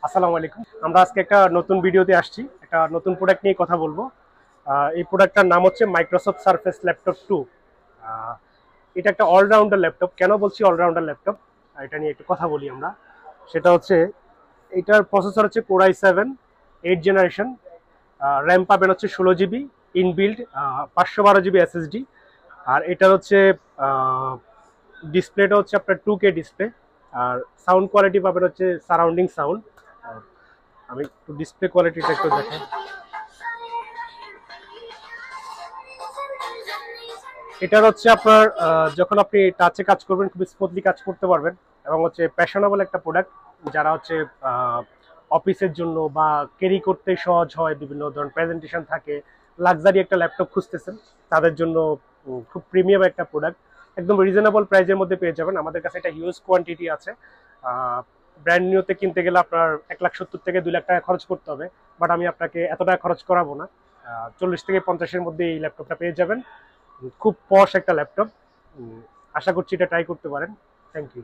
আসসালামু আলাইকুম। আমরা আজকে একটা নতুন ভিডিওতে আসছি, একটা নতুন প্রোডাক্ট নিয়ে কথা বলবো। এই প্রোডাক্টটার নাম হচ্ছে মাইক্রোসফট সারফেস ল্যাপটপ 2। এটা একটা অলরাউন্ডার ল্যাপটপ। কেন বলছি অলরাউন্ডার ল্যাপটপ, এটা নিয়ে একটু কথা বলি আমরা। সেটা হচ্ছে এটার প্রসেসর হচ্ছে কোর i7 8 জেনারেশন। র্যাম পাবেন হচ্ছে 16 জিবি ইনবিল্ড, 512 জিবি এসএসডি। আর এটার হচ্ছে ডিসপ্লেটা হচ্ছে আপনার 2K ডিসপ্লে। আর সাউন্ড কোয়ালিটি পাবেন হচ্ছে সারাউন্ডিং সাউন্ড। আমি একটু ডিসপ্লে কোয়ালিটিটা একটু দেখাই। এটার হচ্ছে আপনার যখন আপনি টাচে কাজ করবেন খুব স্মুথলি কাজ করতে পারবেন, এবং হচ্ছে প্যাশনেবল একটা প্রোডাক্ট। যারা হচ্ছে অফিসের জন্য বা ক্যারি করতে সহজ হয়, বিভিন্ন ধরনের প্রেজেন্টেশন থাকে, লাক্সারি একটা ল্যাপটপ খুঁজতেছেন, তাদের জন্য খুব প্রিমিয়াম একটা প্রোডাক্ট। একদম রিজনেবল প্রাইসের মধ্যে পেয়ে যাবেন। আমাদের কাছে একটা হিউজ কোয়ান্টিটি আছে। ব্র্যান্ড নিউতে কিনতে গেলে আপনার 1,70,000 থেকে 2 লাখ টাকা খরচ করতে হবে, বাট আমি আপনাকে এত টাকা খরচ করাবো না। 40 থেকে 50-এর মধ্যে এই ল্যাপটপটা পেয়ে যাবেন। খুব পশ একটা ল্যাপটপ। আশা করছি এটা ট্রাই করতে পারেন। Thank you.